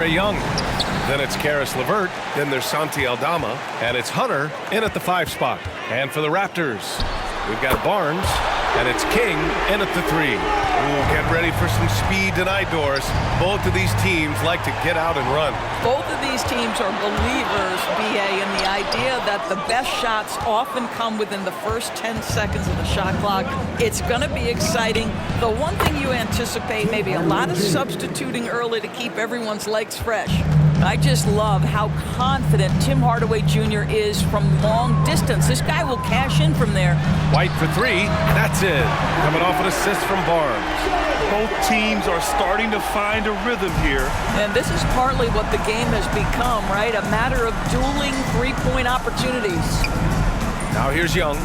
Trae Young. Then it's Karis LeVert. Then there's Santi Aldama. And it's Hunter in at the 5 spot. And for the Raptors, we've got Barnes. And it's King in at the 3. Ooh, get ready for some speed tonight, Doris. Both of these teams like to get out and run. Both of these teams are believers, BA, in the idea that the best shots often come within the first 10 seconds of the shot clock. It's going to be exciting. The one thing you anticipate, maybe a lot of substituting early to keep everyone's legs fresh. I just love how confident Tim Hardaway Jr. is from long distance. This guy will cash in from there. White for 3. That's it. Coming off an assist from Barnes. Both teams are starting to find a rhythm here. And this is partly what the game has become, right? A matter of dueling three-point opportunities. Now here's Young.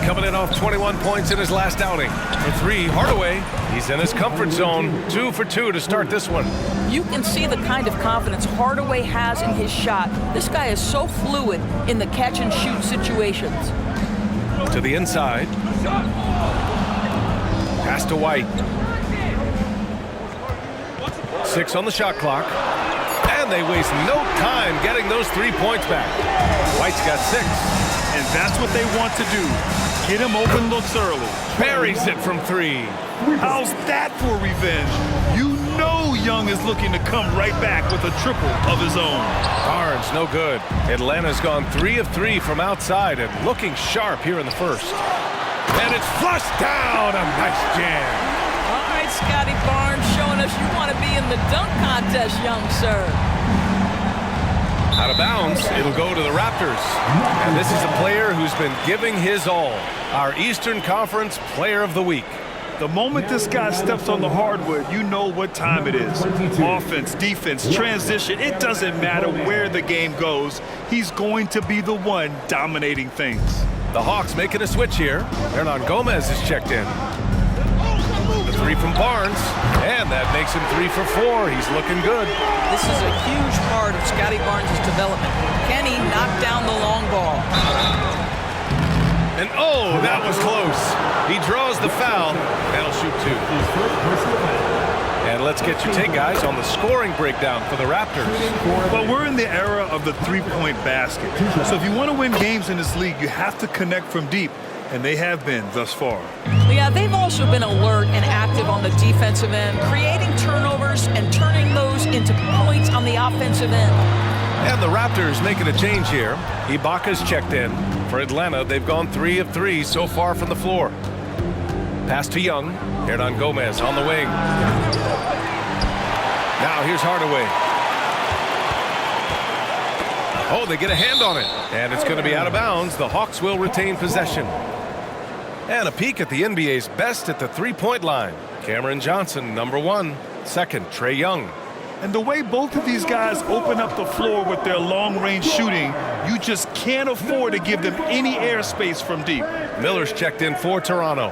Coming in off 21 points in his last outing. For 3, Hardaway. He's in his comfort zone. 2 for 2 to start this one. You can see the kind of confidence Hardaway has in his shot. This guy is so fluid in the catch-and-shoot situations. To the inside. Pass to White. 6 on the shot clock. And they waste no time getting those 3 points back. White's got 6. And that's what they want to do. Get him open looks early. Buries it from 3. How's that for revenge? You know Young is looking to come right back with a triple of his own. Barnes, no good. Atlanta's gone 3 of 3 from outside and looking sharp here in the first. And it's flushed down. A nice jam. All right, Scotty Barnes showing us you want to be in the dunk contest, young sir. Out of bounds, it'll go to the Raptors. And this is a player who's been giving his all. Our Eastern Conference Player of the Week. The moment this guy steps on the hardwood, you know what time it is. Offense, defense, transition, it doesn't matter where the game goes. He's going to be the one dominating things. The Hawks making a switch here. Hernan Gomez is checked in. The 3 from Barnes, and that makes him 3 for 4. He's looking good. This is a huge part of Scotty Barnes' development. Can he knock down the long ball? And oh, that was close. He draws the foul, and he'll shoot 2. And let's get your take, guys, on the scoring breakdown for the Raptors. Well, we're in the era of the three-point basket. So if you want to win games in this league, you have to connect from deep. And they have been thus far. Yeah, they've also been alert and active on the defensive end, creating turnovers and turning those into points on the offensive end. And the Raptors making a change here. Ibaka's checked in. For Atlanta, they've gone 3 of 3 so far from the floor. Pass to Young. Hernan Gomez on the wing. Now here's Hardaway. Oh, they get a hand on it. And it's going to be out of bounds. The Hawks will retain possession. And a peek at the NBA's best at the three-point line. Cameron Johnson, number 1. Second, Trae Young. And the way both of these guys open up the floor with their long-range shooting, you just can't afford to give them any airspace from deep. Miller's checked in for Toronto.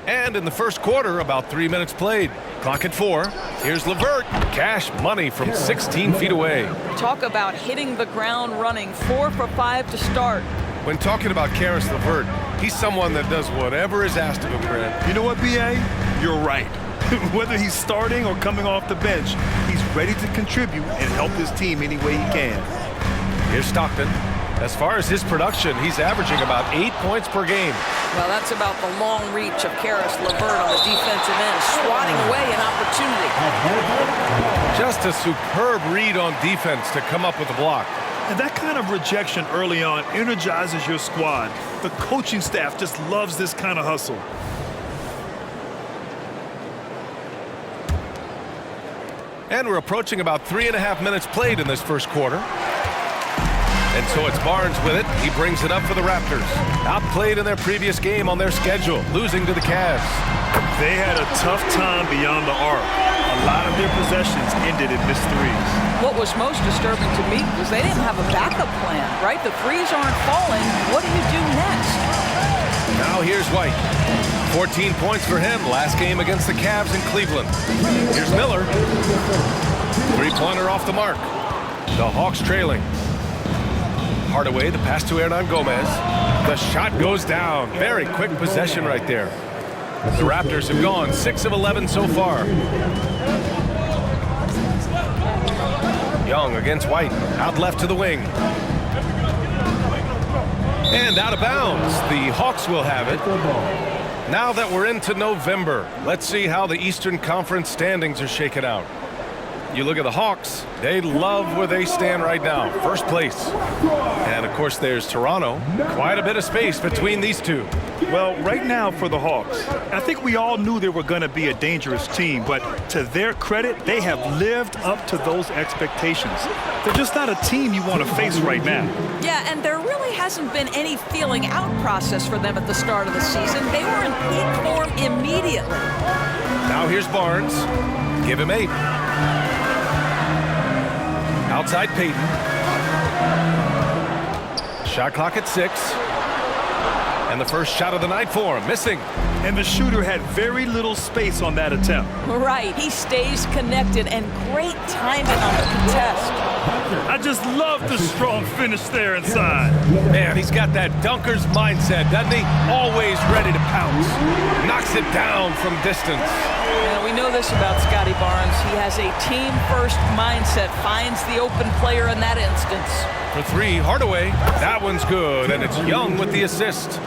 And in the first quarter, about 3 minutes played. Clock at 4. Here's LeVert. Cash money from 16 feet away. Talk about hitting the ground running. 4 for 5 to start. When talking about Karis LeVert, he's someone that does whatever is asked of him, Grant. You know what, B.A.? You're right. Whether he's starting or coming off the bench, he's ready to contribute and help his team any way he can. Here's Stockton. As far as his production, he's averaging about 8 points per game. Well, that's about the long reach of Karis LeVert on the defensive end, swatting away an opportunity. Just a superb read on defense to come up with a block. And that kind of rejection early on energizes your squad. The coaching staff just loves this kind of hustle. And we're approaching about 3.5 minutes played in this first quarter. And so it's Barnes with it. He brings it up for the Raptors. Outplayed in their previous game on their schedule, losing to the Cavs. They had a tough time beyond the arc. A lot of their possessions ended in missed threes. What was most disturbing to me was they didn't have a backup plan, right? The threes aren't falling. What do you do next? Now here's White. 14 points for him last game against the Cavs in Cleveland. Here's Miller. Three-pointer off the mark. The Hawks trailing. Hardaway, the pass to Hernan Gomez. The shot goes down. Very quick possession right there. The Raptors have gone 6 of 11 so far. Young against White. Out left to the wing. And out of bounds. The Hawks will have it. Now that we're into November, let's see how the Eastern Conference standings are shaken out. You look at the Hawks, they love where they stand right now. First place. And, of course, there's Toronto. Quite a bit of space between these two. Well, right now for the Hawks, I think we all knew they were going to be a dangerous team, but to their credit, they have lived up to those expectations. They're just not a team you want to face right now. Yeah, and there really hasn't been any feeling out process for them at the start of the season. They were in peak form immediately. Now here's Barnes. Give him 8. Outside Payton. Shot clock at 6. And the first shot of the night for him, missing. And the shooter had very little space on that attempt. Right, he stays connected and great timing on the contest. I just love the strong finish there inside. Man, he's got that dunker's mindset, doesn't he? Always ready to pounce. Knocks it down from distance. Yeah, we know this about Scotty Barnes. He has a team-first mindset, finds the open player in that instance. For 3, Hardaway. That one's good, and it's Young with the assist.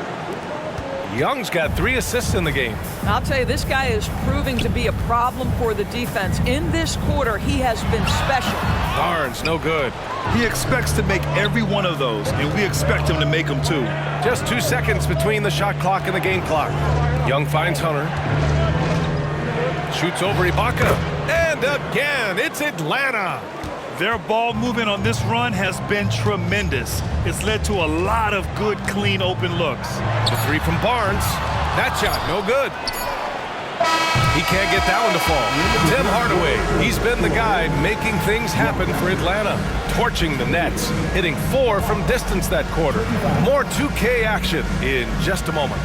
Young's got 3 assists in the game. I'll tell you, this guy is proving to be a problem for the defense. In this quarter, he has been special. Barnes, no good. He expects to make every one of those, and we expect him to make them too. Just 2 seconds between the shot clock and the game clock. Young finds Hunter. Shoots over Ibaka. And again, it's Atlanta. Their ball movement on this run has been tremendous. It's led to a lot of good, clean, open looks. The 3 from Barnes. That shot, no good. He can't get that one to fall. Tim Hardaway, he's been the guy making things happen for Atlanta. Torching the Nets, hitting 4 from distance that quarter. More 2K action in just a moment.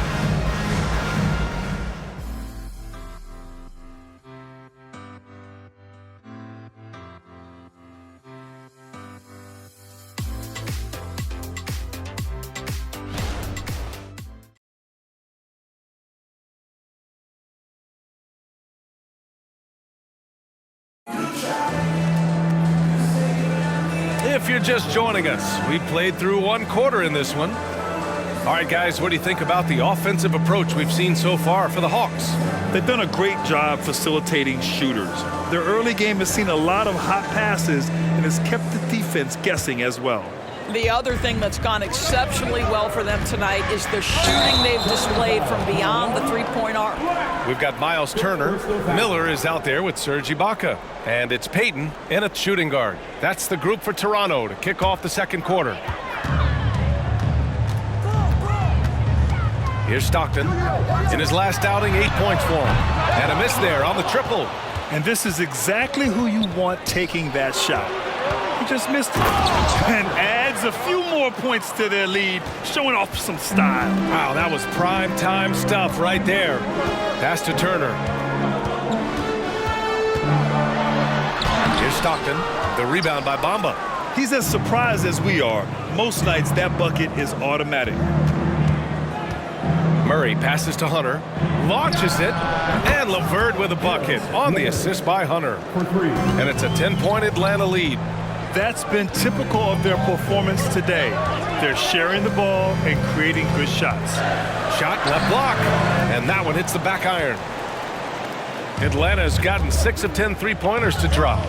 If you're just joining us, we played through 1 quarter in this one. All right, guys, what do you think about the offensive approach we've seen so far for the Hawks? They've done a great job facilitating shooters. Their early game has seen a lot of hot passes and has kept the defense guessing as well. The other thing that's gone exceptionally well for them tonight is the shooting they've displayed from beyond the three-point arc. We've got Miles Turner. Miller is out there with Serge Ibaka. And it's Payton in a shooting guard. That's the group for Toronto to kick off the second quarter. Here's Stockton. In his last outing, 8 points for him. And a miss there on the triple. And this is exactly who you want taking that shot. He just missed it. And adds a few more points to their lead, showing off some style. Wow, that was prime time stuff right there. Pass to Turner. Here's Stockton. The rebound by Bamba. He's as surprised as we are. Most nights, that bucket is automatic. Murray passes to Hunter. Launches it. And LeVert with a bucket on the assist by Hunter. And it's a 10-point Atlanta lead. That's been typical of their performance today. They're sharing the ball and creating good shots. Shot left block. And that one hits the back iron. Atlanta has gotten 6 of 10 three-pointers to drop.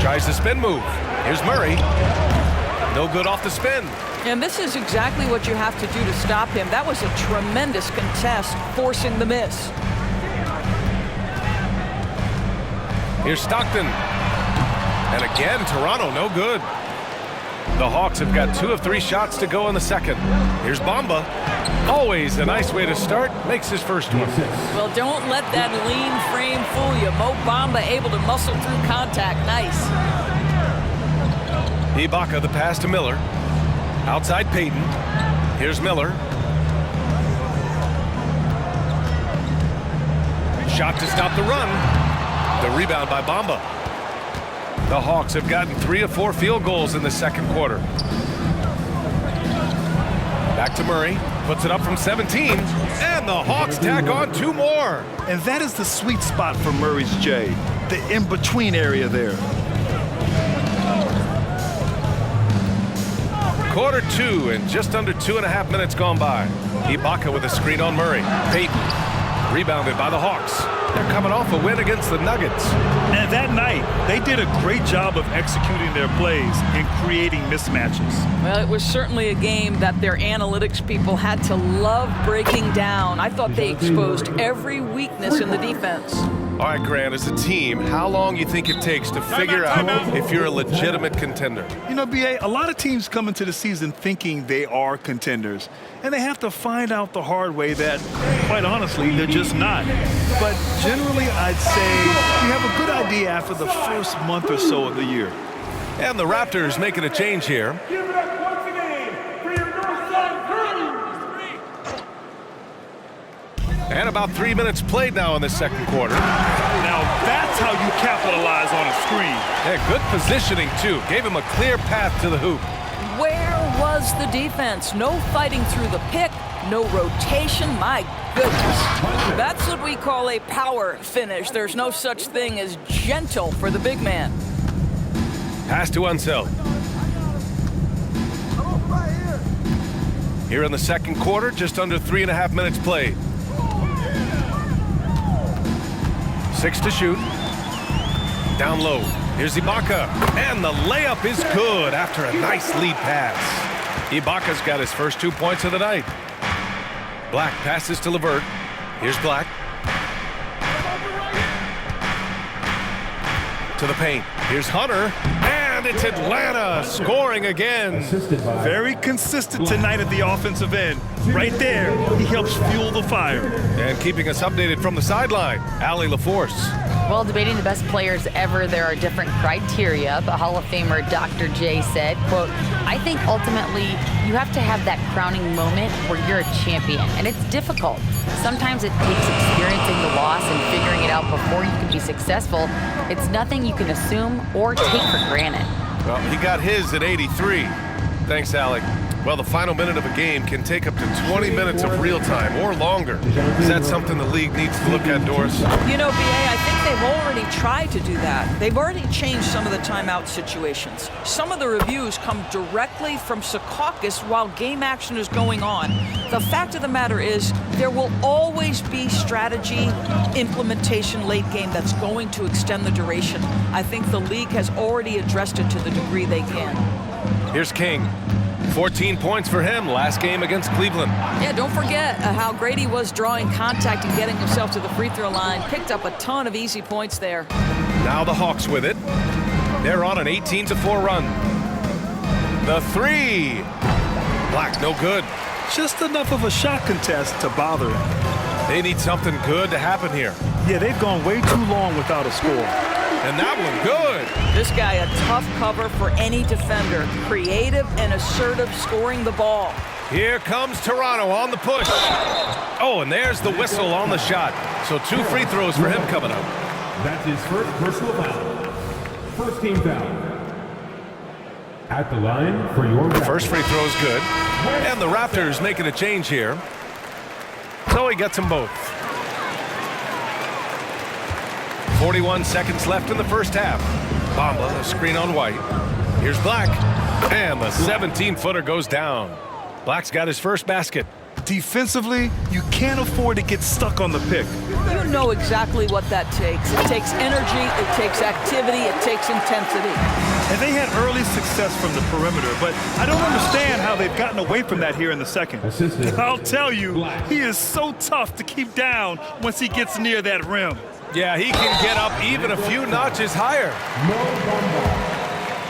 Tries the spin move. Here's Murray. No good off the spin. And this is exactly what you have to do to stop him. That was a tremendous contest, forcing the miss. Here's Stockton. And again, Toronto, no good. The Hawks have got 2 of 3 shots to go in the second. Here's Bamba. Always a nice way to start. Makes his first one. Well, don't let that lean frame fool you. Mo Bamba able to muscle through contact. Nice. Ibaka, the pass to Miller. Outside Payton. Here's Miller. Shot to stop the run. The rebound by Bamba. The Hawks have gotten 3 of 4 field goals in the second quarter. Back to Murray. Puts it up from 17. And the Hawks tack on 2 more. And that is the sweet spot for Murray's J, the in-between area there. Quarter 2 and just under 2.5 minutes gone by. Ibaka with a screen on Murray. Payton rebounded by the Hawks. They're coming off a win against the Nuggets. And that night, they did a great job of executing their plays and creating mismatches. Well, it was certainly a game that their analytics people had to love breaking down. I thought they exposed every weakness in the defense. All right, Grant, as a team, how long you think it takes to figure out if you're a legitimate contender? You know, B.A., a lot of teams come into the season thinking they are contenders, and they have to find out the hard way that, quite honestly, they're just not. But generally, I'd say you have a good idea after the first month or so of the year. And the Raptors making a change here. Give it up once again for your Northside crew. And about 3 minutes played now in the second quarter. Now, that's how you capitalize on a screen. Yeah, good positioning, too. Gave him a clear path to the hoop. Where was the defense? No fighting through the pick, no rotation. My goodness. That's what we call a power finish. There's no such thing as gentle for the big man. Pass to Unseld. Here in the second quarter, just under 3.5 minutes played. 6 to shoot. Down low. Here's Ibaka. And the layup is good after a nice lead pass. Ibaka's got his first 2 points of the night. Black passes to LeVert. Here's Black. To the paint. Here's Hunter. And it's Atlanta scoring again. Very consistent tonight at the offensive end. Right there, he helps fuel the fire. And keeping us updated from the sideline, Allie LaForce. Well, debating the best players ever, there are different criteria, but Hall of Famer Dr. J said, quote, I think ultimately you have to have that crowning moment where you're a champion, and it's difficult. Sometimes it takes experiencing the loss and figuring it out before you can be successful. It's nothing you can assume or take for granted. Well, he got his at 83. Thanks, Alec. Well, the final minute of a game can take up to 20 minutes of real time or longer. Is that something the league needs to look at, Doris? You know, B.A., I think they've already tried to do that. They've already changed some of the timeout situations. Some of the reviews come directly from Secaucus while game action is going on. The fact of the matter is there will always be strategy implementation late game that's going to extend the duration. I think the league has already addressed it to the degree they can. Here's King. 14 points for him last game against Cleveland. Yeah, don't forget how great he was drawing contact and getting himself to the free throw line. Picked up a ton of easy points there. Now the Hawks with it. They're on an 18-4 run. The three. Black, no good. Just enough of a shot contest to bother him. They need something good to happen here. Yeah, they've gone way too long without a score. And that one good. This guy a tough cover for any defender. Creative and assertive scoring the ball. Here comes Toronto on the push. Oh, and there's the whistle on the shot. So 2 free throws for him coming up. That's his first personal foul. First team foul. At the line for your First free throw is good. And the Raptors making a change here. So he gets them both. 41 seconds left in the first half. Bamba, a screen on White. Here's Black. And the 17-footer goes down. Black's got his first basket. Defensively, you can't afford to get stuck on the pick. You know exactly what that takes. It takes energy, it takes activity, it takes intensity. And they had early success from the perimeter, but I don't understand how they've gotten away from that here in the second. I'll tell you, he is so tough to keep down once he gets near that rim. Yeah, he can get up even a few notches higher.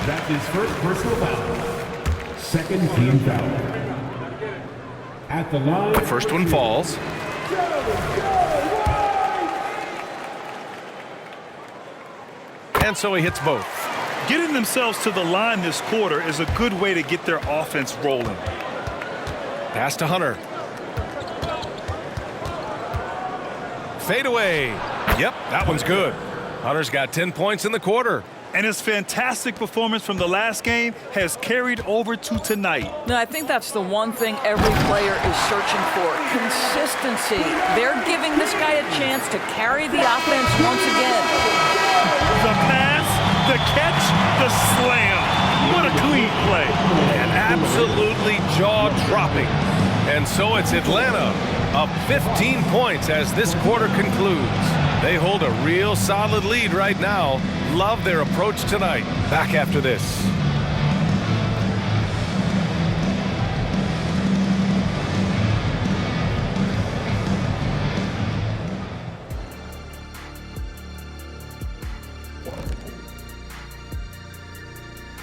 That's his first personal foul. Second team foul. At the line. The first one falls. And so he hits both. Getting themselves to the line this quarter is a good way to get their offense rolling. Pass to Hunter. Fade away. Yep, that one's good. Hunter's got 10 points in the quarter. And his fantastic performance from the last game has carried over to tonight. No, I think that's the one thing every player is searching for. Consistency. They're giving this guy a chance to carry the offense once again. The pass, the catch, the absolutely jaw-dropping. And so it's Atlanta up 15 points as this quarter concludes. They hold a real solid lead right now. Love their approach tonight. Back after this.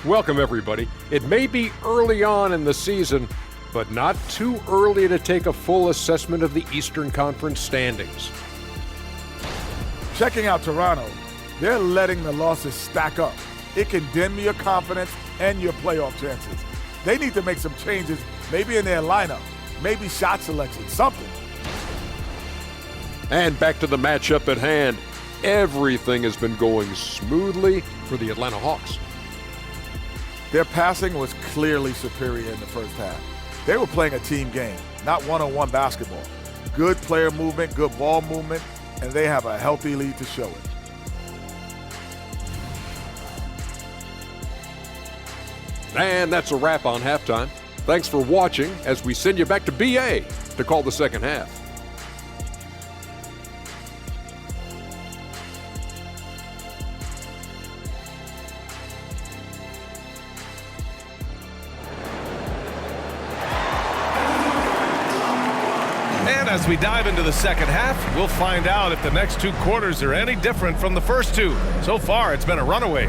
Welcome, everybody. It may be early on in the season, but not too early to take a full assessment of the Eastern Conference standings. Checking out Toronto, they're letting the losses stack up. It can dim your confidence and your playoff chances. They need to make some changes, maybe in their lineup, maybe shot selection, something. And back to the matchup at hand. Everything has been going smoothly for the Atlanta Hawks. Their passing was clearly superior in the first half. They were playing a team game, not one-on-one basketball. Good player movement, good ball movement, and they have a healthy lead to show it. And that's a wrap on halftime. Thanks for watching as we send you back to BA to call the second half. As we dive into the second half, we'll find out if the next two quarters are any different from the first two. So far, it's been a runaway.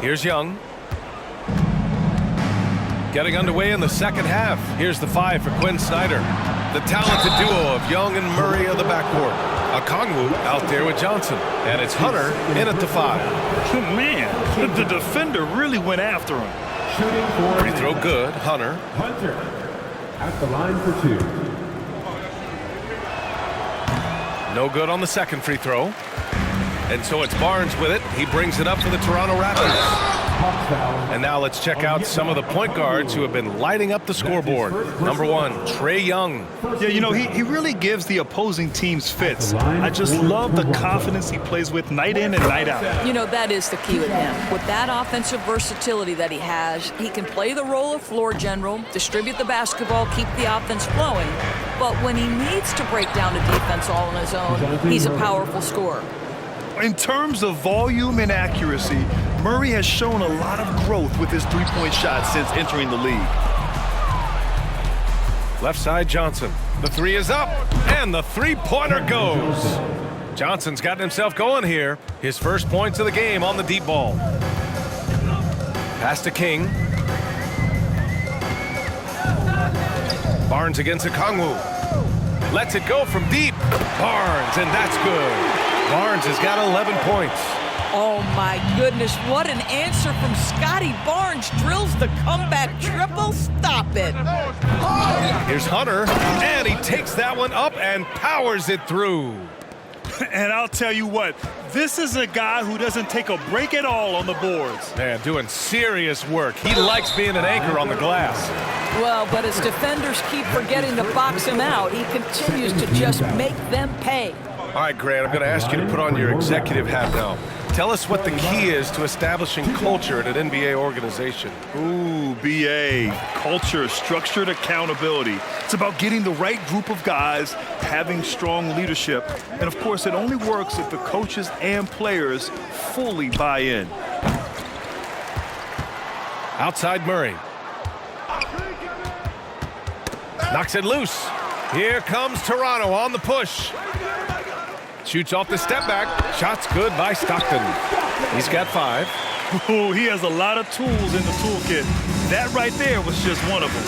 Here's Young. Getting underway in the second half. Here's the 5 for Quinn Snyder. The talented duo of Young and Murray of the backcourt. Okongwu out there with Johnson. And it's Hunter in at the 5. Man, the defender really went after him. Free throw good. Hunter at the line for 2. No good on the second free throw. And so it's Barnes with it. He brings it up for the Toronto Raptors. And now let's check out some of the point guards who have been lighting up the scoreboard. Number 1, Trae Young. Yeah, you know, he really gives the opposing teams fits. I just love the confidence he plays with night in and night out. You know, that is the key with him. With that offensive versatility that he has, he can play the role of floor general, distribute the basketball, keep the offense flowing. But when he needs to break down a defense all on his own, he's a powerful scorer. In terms of volume and accuracy, Murray has shown a lot of growth with his three-point shot since entering the league. Left side Johnson. The 3 is up, and the three-pointer goes. Johnson's gotten himself going here. His first points of the game on the deep ball. Pass to King. Barnes against Okongwu. Lets it go from deep. Barnes, and that's good. Barnes has got 11 points. Oh, my goodness. What an answer from Scotty Barnes. Drills the comeback triple. Stop it. Here's Hunter, and he takes that one up and powers it through. And I'll tell you what, this is a guy who doesn't take a break at all on the boards. Man, doing serious work. He likes being an anchor on the glass. Well, but as defenders keep forgetting to box him out, he continues to just make them pay. All right, Grant, I'm going to ask you to put on your executive hat now. Tell us what the key is to establishing culture at an NBA organization. Ooh, BA. Culture, structured accountability. It's about getting the right group of guys, having strong leadership. And, of course, it only works if the coaches and players fully buy in. Outside Murray. Knocks it loose. Here comes Toronto on the push. Shoots off the step back. Shot's good by Stockton. He's got 5. Oh, he has a lot of tools in the toolkit. That right there was just one of them.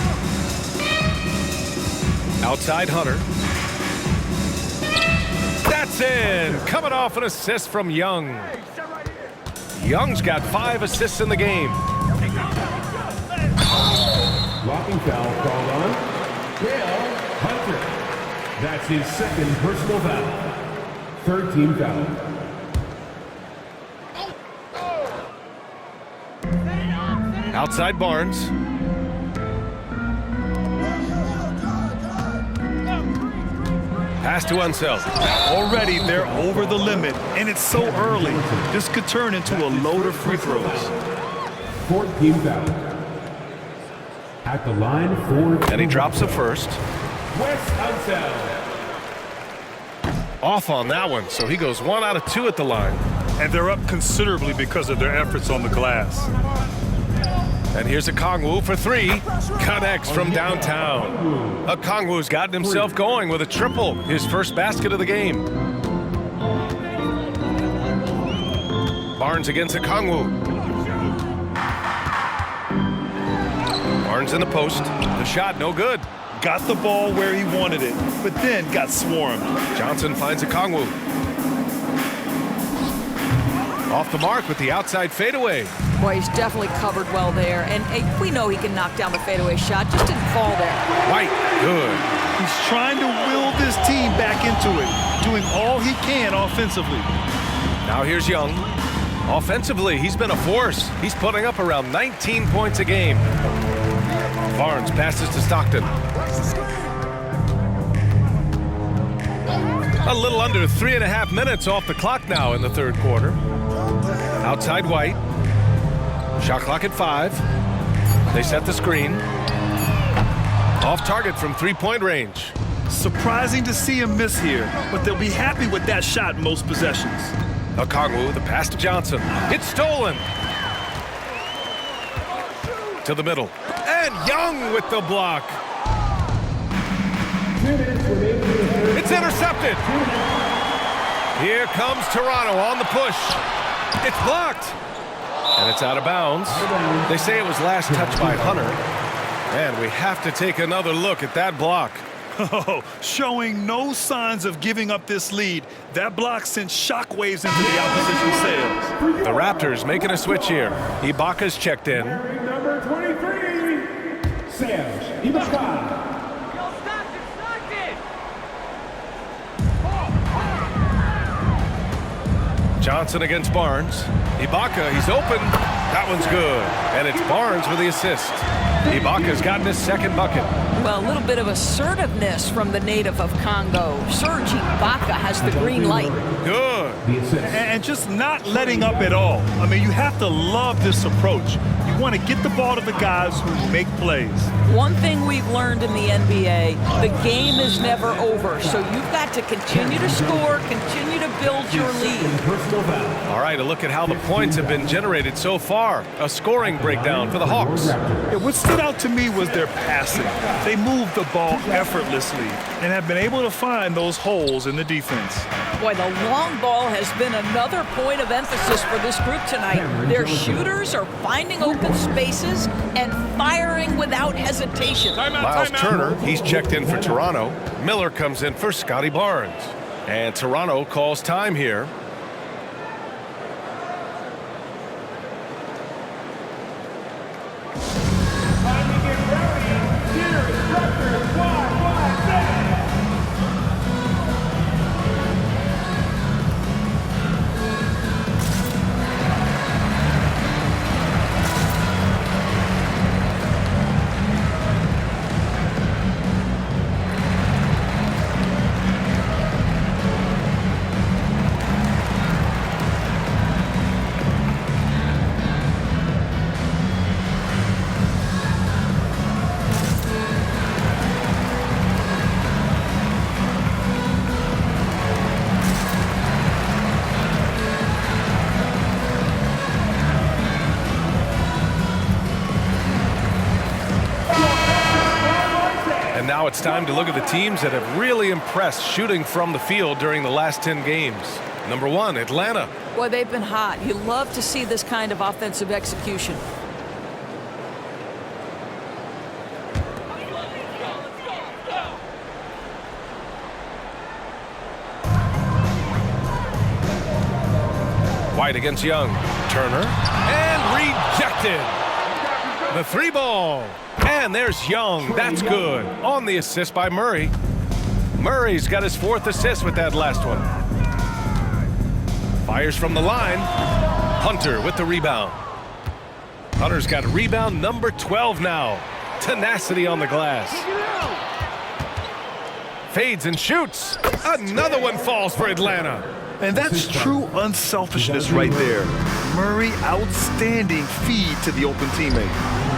Outside Hunter. That's in. Coming off an assist from Young. Young's got 5 assists in the game. Blocking foul called on Dale Hunter. That's his second personal foul. Third team foul. Outside Barnes. Pass to Unseld. Already they're over the limit, and it's so early. This could turn into a load of free throws. 14 foul. At the line for... And he drops the first. Wes Unseld. Off on that one, so he goes 1 out of 2 at the line. And they're up considerably because of their efforts on the glass. And here's Okongwu for 3. Connects from downtown. Okongwu's gotten himself going with a triple, his first basket of the game. Barnes against Okongwu. Barnes in the post. The shot no good. Got the ball where he wanted it, but then got swarmed. Johnson finds Okongwu. Off the mark with the outside fadeaway. Boy, he's definitely covered well there. And we know he can knock down the fadeaway shot. Just didn't fall there. White, good. He's trying to will this team back into it, doing all he can offensively. Now here's Young. Offensively, he's been a force. He's putting up around 19 points a game. Barnes passes to Stockton. A little under 3.5 minutes off the clock now in the third quarter. Outside White. Shot clock at 5. They set the screen. Off target from 3-point range. Surprising to see him miss here, but they'll be happy with that shot most possessions. Okongwu, the pass to Johnson. It's stolen. To the middle. And Young with the block. It's intercepted. Here comes Toronto on the push. It's blocked. And it's out of bounds. They say it was last touched by Hunter. And we have to take another look at that block. Oh, showing no signs of giving up this lead. That block sent shockwaves into the opposition sails. The Raptors making a switch here. Ibaka's checked in. Number 23, Serge Ibaka. Johnson against Barnes. Ibaka, he's open. That one's good. And it's Barnes with the assist. Ibaka's gotten his second bucket. Well, a little bit of assertiveness from the native of Congo. Serge Ibaka has the green light. Good. And just not letting up at all. I mean, you have to love this approach. You want to get the ball to the guys who make plays. One thing we've learned in the NBA, the game is never over. So you've got to continue to score, continue to build your lead. All right, a look at how the points have been generated so far. A scoring breakdown for the Hawks. What stood out to me was their passing. They moved the ball effortlessly and have been able to find those holes in the defense. Boy, the long ball has been another point of emphasis for this group tonight. Their shooters are finding open spaces and firing without hesitation. Miles Turner, he's checked in for Toronto. Miller comes in for Scotty Barnes. And Toronto calls time here. Now it's time to look at the teams that have really impressed shooting from the field during the last 10 games. Number 1, Atlanta. Boy, they've been hot. You love to see this kind of offensive execution. White against Young. Turner. And rejected. The 3-ball. And there's Young. That's good. On the assist by Murray. Murray's got his 4th assist with that last one. Fires from the line. Hunter with the rebound. Hunter's got rebound number 12 now. Tenacity on the glass. Fades and shoots. Another one falls for Atlanta. And that's true unselfishness right there. Murray, outstanding feed to the open teammate.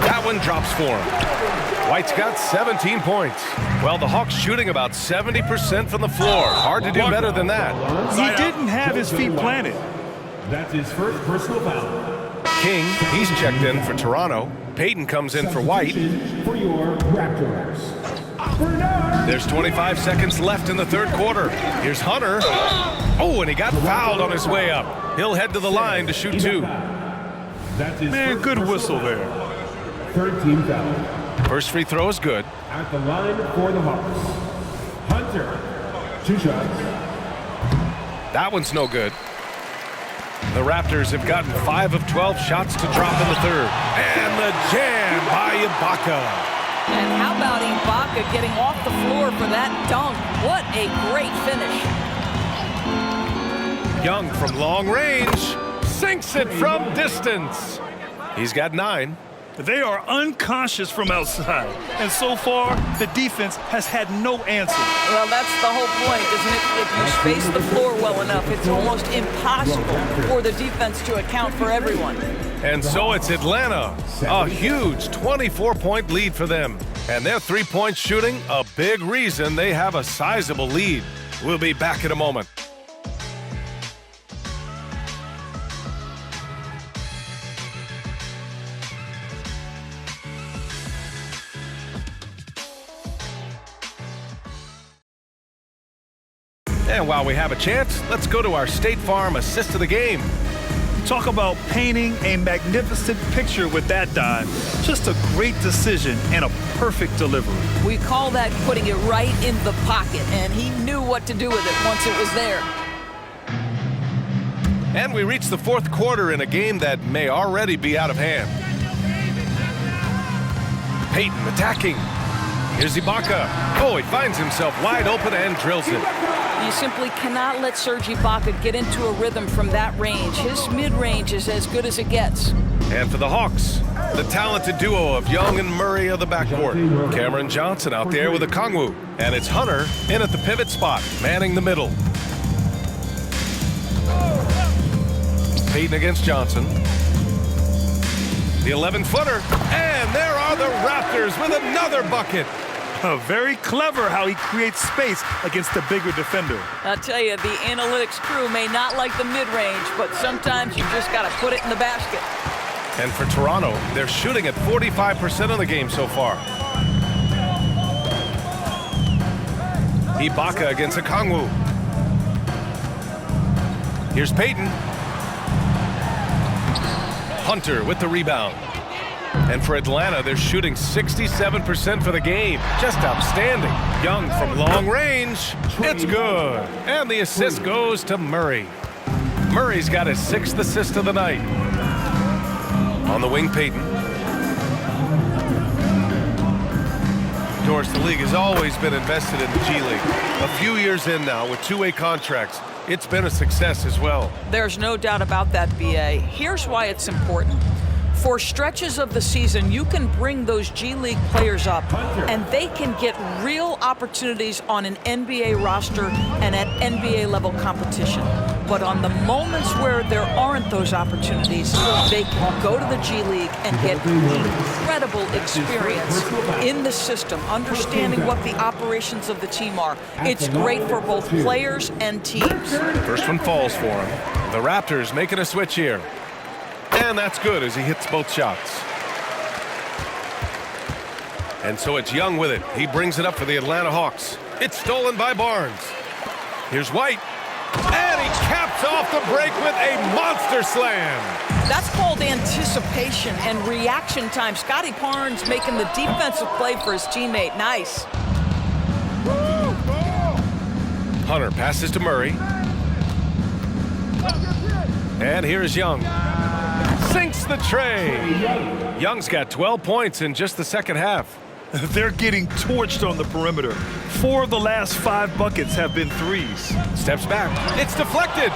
That one drops for him. White's got 17 points. Well, the Hawks shooting about 70% from the floor. Hard to do better than that. He didn't have his feet planted. That's his first personal foul. King, he's checked in for Toronto. Payton comes in for White. For your Raptors. There's 25 seconds left in the third quarter. Here's Hunter. Oh, and he got fouled on his way up. He'll head to the line to shoot two. Man, good whistle there. Third team foul. First free throw is good. At the line for the Hawks. Hunter. 2 shots. That one's no good. The Raptors have gotten 5 of 12 shots to drop in the third. And the jam by Ibaka. And how about Ibaka getting off the floor for that dunk? What a great finish. Young from long range sinks it from distance. He's got 9. They are unconscious from outside. And so far, the defense has had no answer. Well, that's the whole point, isn't it? If you space the floor well enough, it's almost impossible for the defense to account for everyone. And so it's Atlanta. A huge 24-point lead for them. And their three-point shooting, a big reason they have a sizable lead. We'll be back in a moment. And while we have a chance, let's go to our State Farm assist of the game. Talk about painting a magnificent picture with that dive. Just a great decision and a perfect delivery. We call that putting it right in the pocket, and he knew what to do with it once it was there. And we reach the fourth quarter in a game that may already be out of hand. Payton attacking. Here's Ibaka. Oh, he finds himself wide open and drills it. You simply cannot let Serge Ibaka get into a rhythm from that range. His mid-range is as good as it gets. And for the Hawks, the talented duo of Young and Murray of the backcourt. Cameron Johnson out there with a Kongwu. And it's Hunter in at the pivot spot, manning the middle. Payton against Johnson. The 11-footer. And there are the Raptors with another bucket. Very clever how he creates space against the bigger defender. I'll tell you, the analytics crew may not like the mid-range, but sometimes you just got to put it in the basket. And for Toronto, they're shooting at 45% of the game so far. Ibaka against Okongwu. Here's Payton. Hunter with the rebound. And for Atlanta, they're shooting 67% for the game. Just outstanding. Young from long range. It's good. And the assist goes to Murray. Murray's got his 6th assist of the night. On the wing, Payton. Of course, the league has always been invested in the G League. A few years in now with 2-way contracts. It's been a success as well. There's no doubt about that, BA. Here's why it's important. For stretches of the season, you can bring those G League players up, and they can get real opportunities on an NBA roster and at NBA level competition. But on the moments where there aren't those opportunities, they can go to the G League and get incredible experience in the system, understanding what the operations of the team are. It's great for both players and teams. First one falls for him. The Raptors making a switch here. And that's good as he hits both shots. And so it's Young with it. He brings it up for the Atlanta Hawks. It's stolen by Barnes. Here's White. And he caps off the break with a monster slam. That's called anticipation and reaction time. Scotty Barnes making the defensive play for his teammate. Nice. Hunter passes to Murray. And here's Young. Sinks the tray. Young's got 12 points in just the second half. They're getting torched on the perimeter. 4 of the last 5 buckets have been threes. Steps back. It's deflected.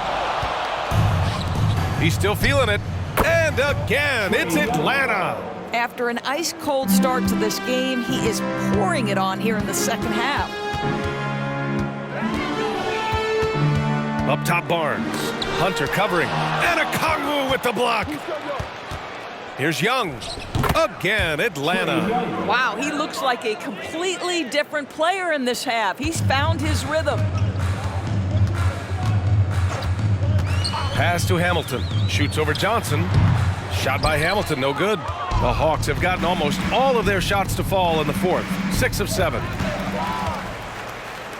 He's still feeling it. And again, it's Atlanta. After an ice-cold start to this game, he is pouring it on here in the second half. Up top, Barnes. Hunter covering. And a Kongwu with the block. Here's Young. Again, Atlanta. Wow, he looks like a completely different player in this half. He's found his rhythm. Pass to Hamilton. Shoots over Johnson. Shot by Hamilton, no good. The Hawks have gotten almost all of their shots to fall in the fourth. 6 of 7.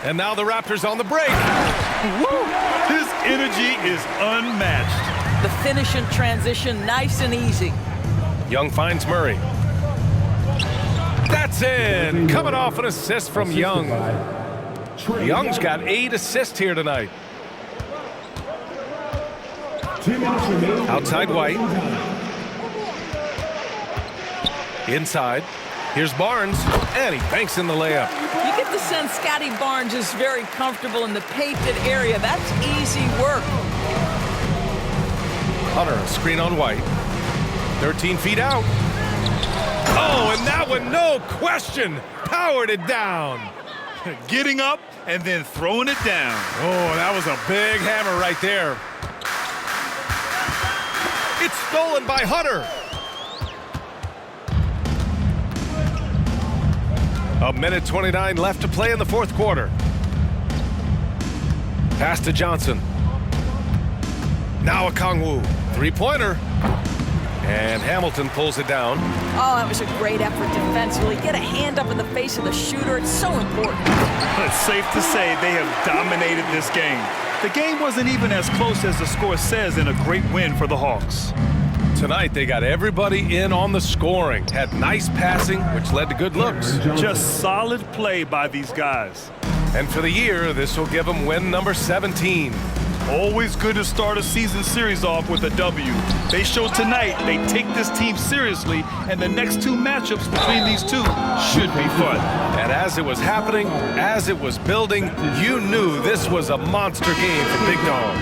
And now the Raptors on the break. Woo! His energy is unmatched. The finish in transition, nice and easy. Young finds Murray. That's in. Coming off an assist from Young. Young's got 8 assists here tonight. Outside White. Inside. Here's Barnes, and he banks in the layup. You get the sense Scotty Barnes is very comfortable in the painted area. That's easy work. Hunter, a screen on White. 13 feet out. Oh, and that one, no question, powered it down. Getting up and then throwing it down. Oh, that was a big hammer right there. It's stolen by Hunter. A minute 29 left to play in the fourth quarter. Pass to Johnson. Now a Kongwu. Three-pointer. And Hamilton pulls it down. Oh, that was a great effort defensively. Get a hand up in the face of the shooter. It's so important. It's safe to say they have dominated this game. The game wasn't even as close as the score says in a great win for the Hawks. Tonight, they got everybody in on the scoring. Had nice passing, which led to good looks. Just solid play by these guys. And for the year, this will give them win number 17. Always good to start a season series off with a W. They show tonight they take this team seriously, and the next 2 matchups between these two should be fun. And as it was happening, as it was building, you knew this was a monster game for Big Dog.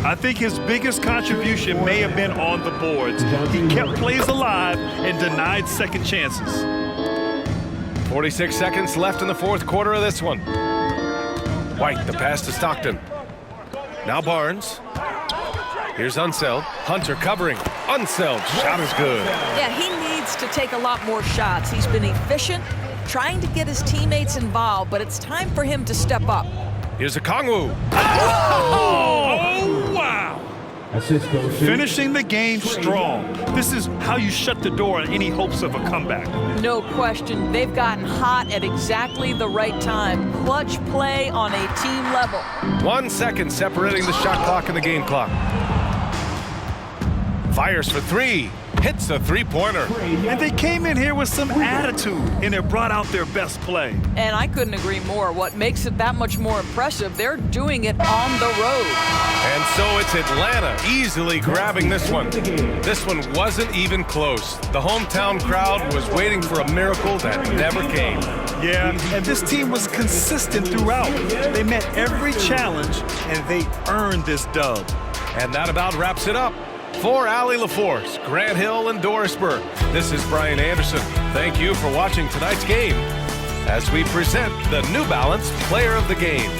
I think his biggest contribution may have been on the boards. He kept plays alive and denied second chances. 46 seconds left in the fourth quarter of this one. White, the pass to Stockton. Now Barnes. Here's Unseld. Hunter covering. Unseld. Shot is good. Yeah, he needs to take a lot more shots. He's been efficient, trying to get his teammates involved, but it's time for him to step up. Here's a Kongwu. Oh, wow. Finishing the game strong. This is how you shut the door on any hopes of a comeback. No question. They've gotten hot at exactly the right time. Clutch play on a team level. 1 second separating the shot clock and the game clock. Fires for 3. Hits the three-pointer. And they came in here with some attitude, and it brought out their best play. And I couldn't agree more. What makes it that much more impressive, they're doing it on the road. And so it's Atlanta easily grabbing this one. This one wasn't even close. The hometown crowd was waiting for a miracle that never came. Yeah, and this team was consistent throughout. They met every challenge, and they earned this dub. And that about wraps it up. For Allie LaForce, Grant Hill, and Dorisburg, this is Brian Anderson. Thank you for watching tonight's game as we present the New Balance Player of the Game.